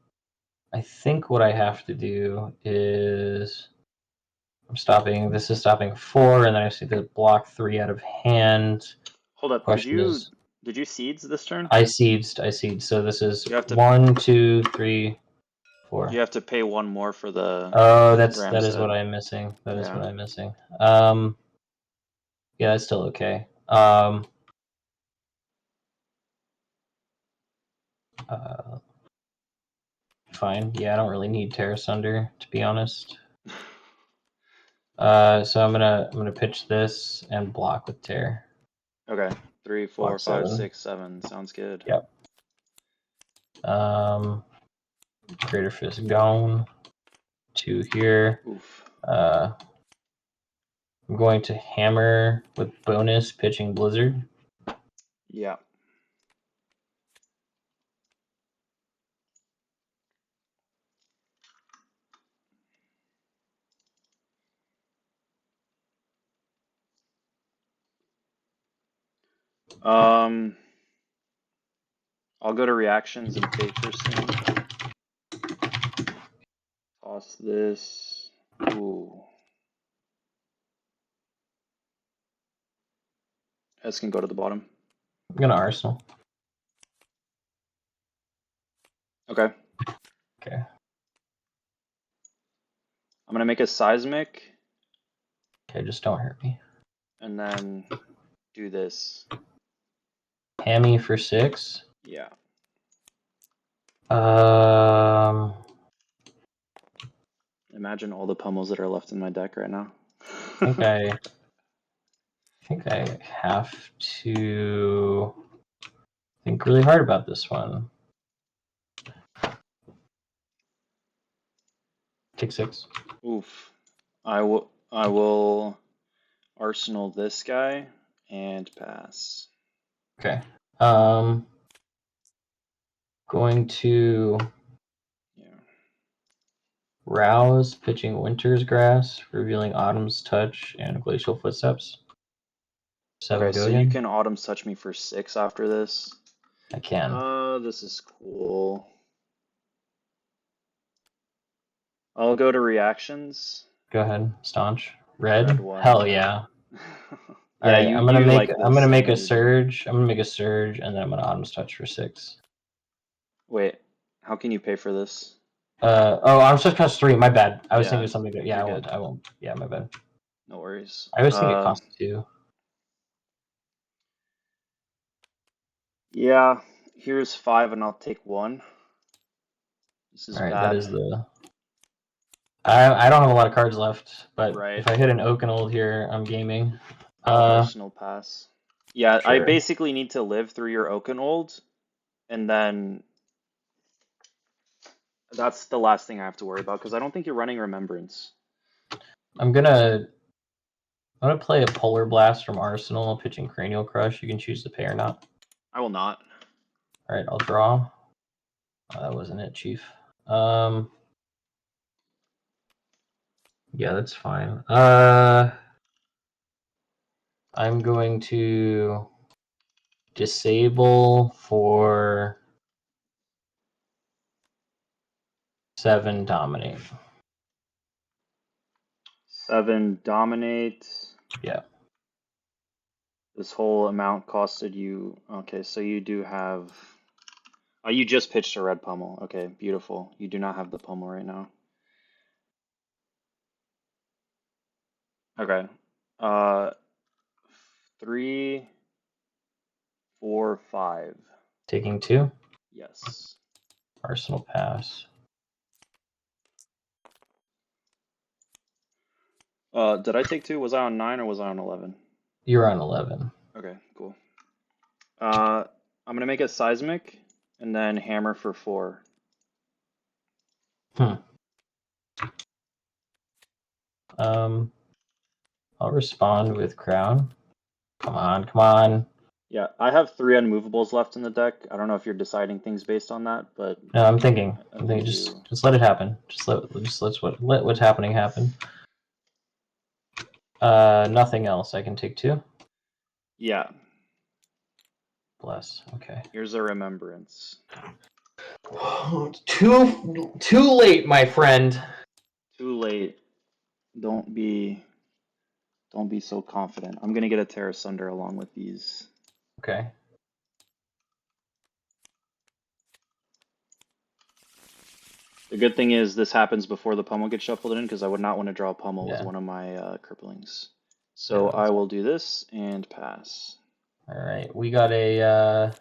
I think what I have to do is I'm stopping. This is stopping 4, and then I see to block 3 out of hand. Hold up. Question is, Did you seeds this turn? I seed. So this is You have to 1, 2, 3, 4. you have to pay one more for the Oh, that Ram is set. what I'm missing. That is Yeah. what I'm missing. Yeah, that's still okay. Fine. Yeah, I don't really need Terra Sunder, to be honest. So I'm gonna pitch this and block with Terra. Okay. 3, 4, Block 5, 7. 6, 7. Sounds good. Yep. Greater Fist gone. 2 here. Oof. I'm going to hammer with bonus pitching Blizzard. Yeah. I'll go to reactions and fate first thing. Toss this. Ooh. S can go to the bottom. I'm gonna Arsenal. Okay. Okay. I'm gonna make a seismic. Okay, just don't hurt me. And then do this. Hammy for 6. Yeah. Imagine all the pummels that are left in my deck right now. I think I have to think really hard about this one. Take 6. Oof. I will Arsenal this guy and pass. Okay. Going to Yeah. Rouse, pitching Winter's Grass, revealing Autumn's Touch and Glacial Footsteps. 7 Okay, go so you again. can Autumn's Touch me for 6 after this. I can. This is cool. I'll go to reactions. Go ahead, Staunch. Red? One, Hell yeah. yeah. Yeah, Alright, you I'm gonna make like I'm this, gonna I make know a you do. surge. I'm gonna make a surge, and then I'm gonna Autumn's Touch for 6. Wait, how can you pay for this? Autumn's Touch costs 3. My bad. I was Yeah, thinking of something. Yeah, you're good. I won't. Yeah, my bad. No worries. I always think it costs 2. Yeah, here's 5 and I'll take 1. This is Alright, that bad. is the. I don't have a lot of cards left, but Right. if I hit an Oakenold here, I'm gaming. I'll Arsenal pass. Yeah, I Sure. basically need to live through your Oakenold, and then that's the last thing I have to worry about because I don't think you're running Remembrance. I'm gonna play a Polar Blast from Arsenal, pitching Cranial Crush. You can choose to pay or not. I will not. All right, I'll draw. Oh, that wasn't it, Chief. Yeah, that's fine. I'm going to disable for 7 dominate. 7 dominate. Yeah. This whole amount costed you. Okay, so you do have. Oh, you just pitched a red pummel. Okay, beautiful. You do not have the pummel right now. Okay. 3, 4, 5. Taking 2. Yes. Arsenal pass. Did I take 2? Was I on 9 or was I on 11? You're on 11. Okay, cool. I'm gonna make a seismic and then hammer for 4. I'll respond with Crown. Come on, come on. Yeah, I have 3 unmovables left in the deck. I don't know if you're deciding things based on that, but No, I'm thinking. I I'm think thinking. you. Just let it happen. Let what's happening happen. Nothing else. I can take 2. Yeah. Bless. Okay. Here's a remembrance. Too late, my friend. Too late. Don't be so confident. I'm gonna get a Terra Sunder along with these. Okay. The good thing is this happens before the pummel gets shuffled in because I would not want to draw a pummel with Yeah. one of my cripplings. So Yeah, I will do this and pass. all right. We got an Oh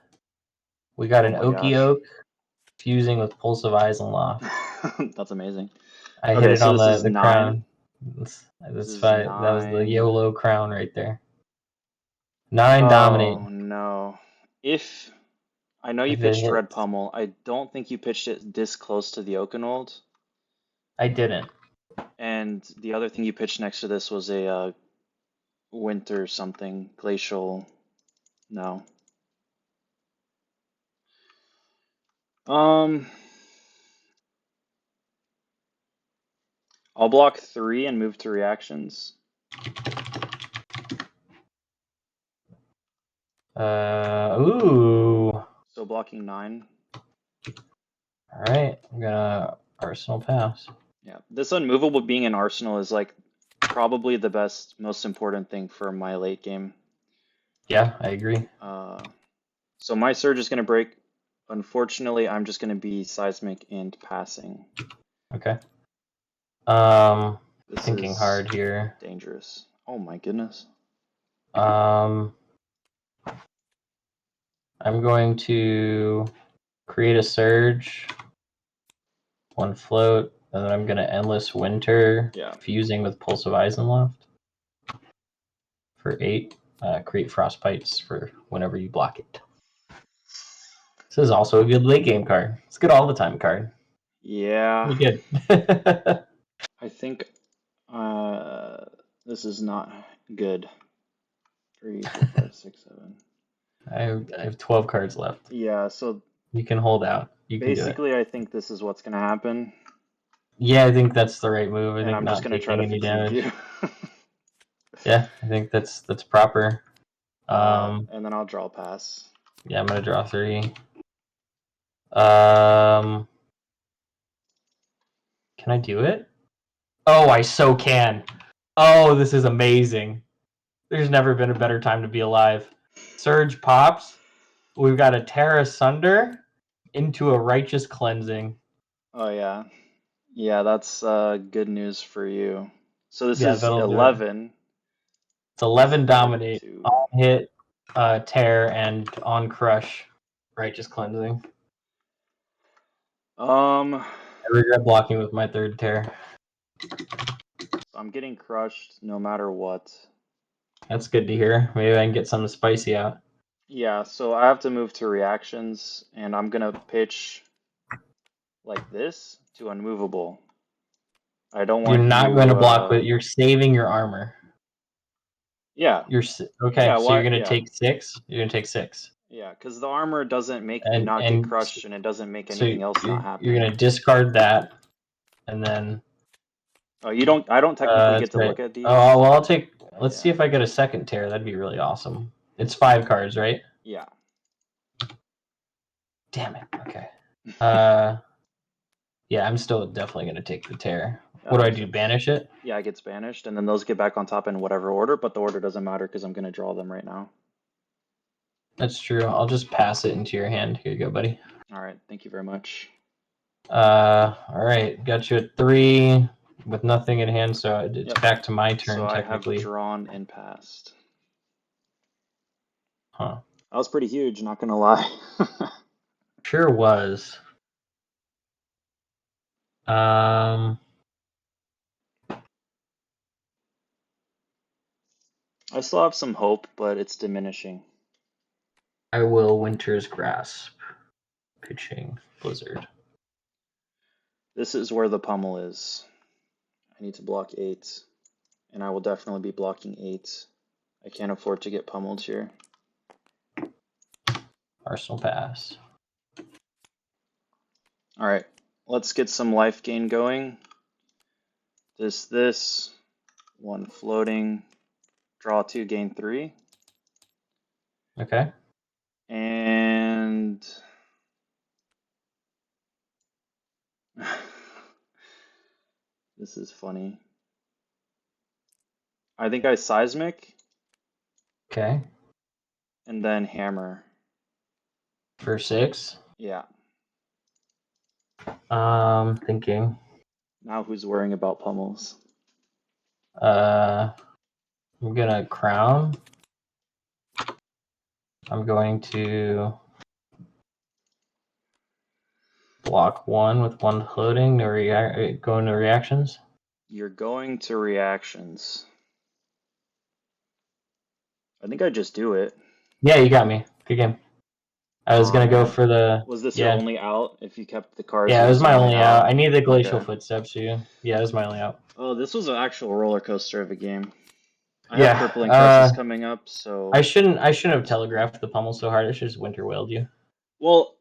my Okie gosh. Oak fusing with Pulsive Eyes and Loft. That's amazing. I hit Okay, it so on this is the 9. crown. This That's is fine. That was the 9. YOLO crown right there. 9 dominate. Oh no. If I know you If it pitched red hits. pummel, I don't think you pitched it this close to the Oakenold. I didn't. And the other thing you pitched next to this was a winter something, glacial. No. Um, I'll block 3 and move to reactions. Ooh. So blocking 9. All right. I'm gonna Arsenal pass. Yeah, this unmovable being an arsenal is like probably the best, most important thing for my late game. Yeah, I agree. So my surge is gonna break. Unfortunately, I'm just gonna be seismic and passing. Okay. This Thinking is hard here. dangerous. Oh my goodness. I'm going to create a surge, 1 float, and then I'm gonna endless winter, Yeah. fusing with Pulse of Eisenloft for 8. Create frostbites for whenever you block it. This is also a good late game card. It's a good all the time card. Yeah. Pretty good. I think this is not good. 3, 4, 5, 6, 7. I have 12 cards left. Yeah, so You can hold out. You can do it. basically I think this is what's gonna happen, Yeah, I think that's the right move. I and think I'm just not gonna try taking to any fatigue damage. you. Yeah, I think that's proper. And then I'll draw pass. Yeah, I'm gonna draw 3. Can I do it? Oh, I so can. Oh, this is amazing. There's never been a better time to be alive. Surge pops. We've got a Terra Sunder into a Righteous Cleansing. Oh yeah. Yeah, that's good news for you. So this Yeah, is that'll do it. 11. It's 11 So dominate. 2. On hit, tear, and on crush, Righteous Cleansing. Um, I regret blocking with my 3rd tear. so I'm getting crushed no matter what. That's good to hear. Maybe I can get something spicy out. Yeah, so I have to move to reactions, and I'm gonna pitch like this to unmovable. I don't You're want not going to you, block, but you're saving your armor. yeah, Okay. yeah, So you're why, gonna yeah, take 6. You're gonna take 6, yeah, because the armor doesn't make me not get and crushed, and it doesn't make so anything else not you're happen. gonna discard that, and then Oh, you don't, I don't technically get that's to right. look at Oh these. well, I'll take. Oh, Let's see yeah, if I get a 2nd tear. That'd be really awesome. It's 5 cards, right? yeah. Damn it. Okay. Uh, yeah, I'm still definitely gonna take the tear. That What do I makes do? sense. Banish it? Yeah, it gets banished, and then those get back on top in whatever order, but the order doesn't matter because I'm gonna draw them right now. That's true. I'll just pass it into your hand. Here you go, buddy. All right, thank you very much. All right. Got you at 3 with nothing in hand, so it's Yep. back to my So turn I have technically. drawn and passed. Huh. That was pretty huge, not gonna lie. Sure was. Um, I still have some hope, but it's diminishing. I will Winter's Grasp. Pitching Blizzard. This is where the pummel is. I need to block 8, and I will definitely be blocking 8. I can't afford to get pummeled here. Arsenal pass. All right, let's get some life gain going. This, 1 floating, draw 2, gain 3. Okay. And This is funny. I think I seismic Okay. and then hammer. For 6. Yeah. Thinking. Now who's worrying about pummels? I'm gonna crown. I'm going to block 1 with 1 floating. Go into reactions. You're going to reactions. I think I just do it. Yeah, you got me. Good game. I was Oh gonna go man. for the Was this your only out? If you kept the cards, Yeah, it it was was your my only only out. out? I need the glacial Okay. footsteps. Yeah, it was my only out. Oh, this was an actual roller coaster of a game. I have Yeah. crippling curses coming up, so I shouldn't have telegraphed the pummel so hard. I should just winter wailed you. well,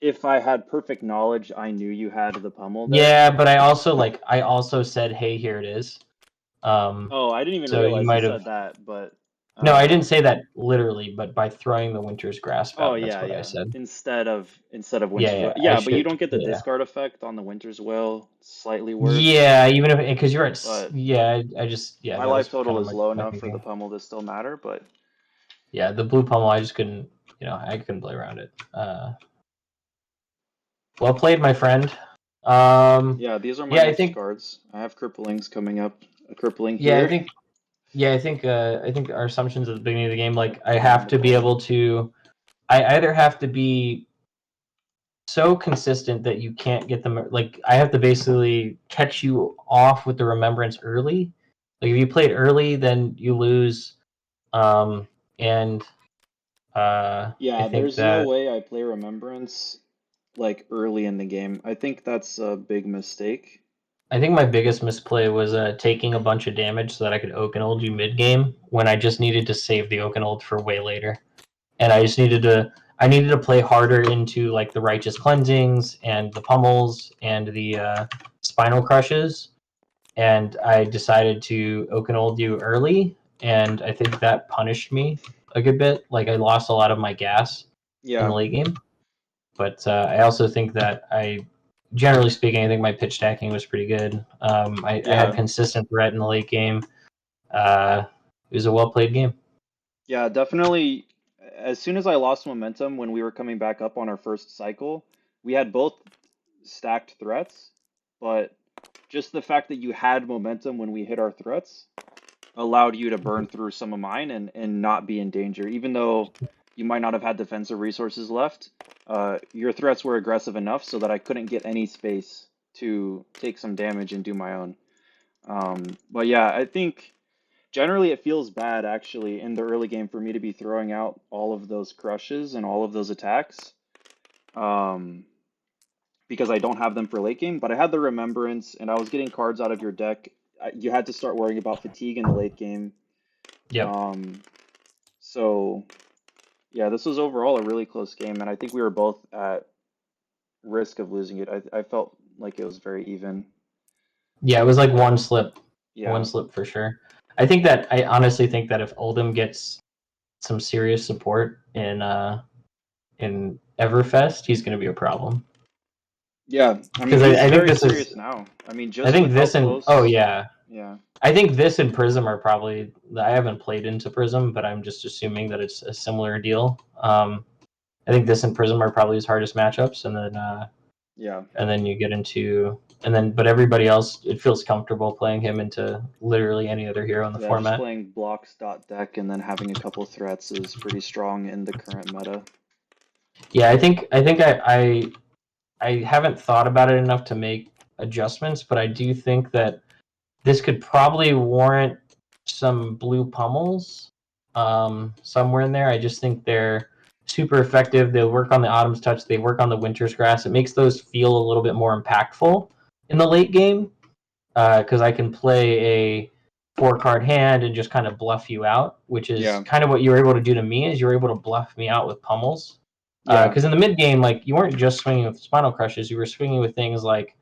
if I had perfect knowledge, I knew you had the pummel there. Yeah, but I also said, hey, here it is. Oh, I didn't even So you realize you might have. said that, but No, I didn't say that literally, but by throwing the winter's grasp oh out, that's yeah, what I yeah. said. Instead of Yeah, Winter's Will. yeah, I Yeah, but you should. don't get the Yeah, discard effect on the Winter's Will. Slightly worse, yeah. Even if because you're at. but Yeah, yeah. my That life was total kind of is my low my enough for the thinking. pummel to still matter, but Yeah, the blue pummel, I just couldn't. I couldn't play around it. Well played, my friend. yeah, these are my Yeah, I next think. cards. I have cripplings coming up. A crippling Yeah, I here. think. Yeah, I think our assumptions at the beginning of the game, like I have to be Commendable. able to. I either have to be so consistent that you can't get them. Like I have to basically catch you off with the remembrance early. Like if you play it early, then you lose. And I Yeah, think there's no that way I play Remembrance like early in the game. I think that's a big mistake. my biggest misplay was taking a bunch of damage so that I could Oakenold you mid game when I just needed to save the Oakenold for way later. And I needed to play harder into like the righteous cleansings and the pummels and the spinal crushes, and I decided to Oakenold you early, and I think that punished me a good bit. Like I lost a lot of my gas in the Yeah, late game, but I also think that generally speaking, I think my pitch stacking was pretty good. I had yeah, consistent threat in the late game. Uh, it was a well played game. yeah, definitely. As soon as I lost momentum when we were coming back up on our first cycle, we had both stacked threats, but just the fact that you had momentum when we hit our threats allowed you to burn through some of mine and not be in danger. Even though you might not have had defensive resources left, your threats were aggressive enough so that I couldn't get any space to take some damage and do my own. But yeah, I think generally it feels bad actually in the early game for me to be throwing out all of those crushes and all of those attacks. Um, because I don't have them for late game, but I had the remembrance and I was getting cards out of your deck. You had to start worrying about fatigue in the late game. Yep. Um, so yeah, this was overall a really close game, and I think we were both at risk of losing it. I felt like it was very even. Yeah, it was like one Yeah, slip for sure. I honestly think that if Oldhim gets some serious support in Everfest, he's going to be a problem. yeah. I mean, Because he's I think very this is serious now. I mean, I just think with how this and oh close. yeah, Yeah, I think this and Prism are probably. I haven't played into Prism, but I'm just assuming that it's a similar deal. I think this and Prism are probably his hardest matchups, yeah, and then you get into but everybody else, it feels comfortable playing him into literally any other hero in the yeah. Just format. playing blocks dot deck and then having a couple threats is pretty strong in the current meta. Yeah, I haven't thought about it enough to make adjustments, but I do think that this could probably warrant some blue pummels somewhere in there. I just think they're super effective. They work on the Autumn's Touch. They work on the Winter's Grass. It makes those feel a little bit more impactful in the late game because I can play a 4 card hand and just kind of bluff you out, which is Yeah, kind of what you were able to do to me. Is you were able to bluff me out with pummels. yeah, Because in the mid game, like you weren't just swinging with Spinal Crushes, you were swinging with things like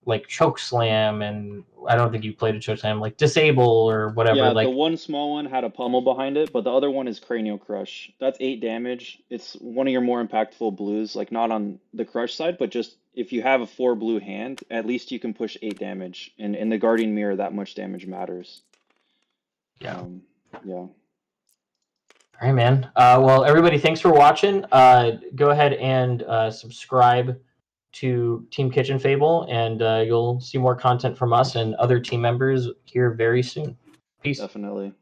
like choke slam, and I don't think you played a choke slam, like disable or whatever. Yeah, the Like, one small one had a pummel behind it, but the other one is cranial crush. That's 8 damage. It's one of your more impactful blues, like not on the crush side, but just if you have a 4 blue hand, at least you can push 8 damage. And in the Guardian Mirror, that much damage matters. yeah. Yeah. All right, man. Well, everybody, thanks for watching. Go ahead and subscribe to Team Kitchen Fable, and you'll see more content from us and other team members here very soon. Peace. Definitely.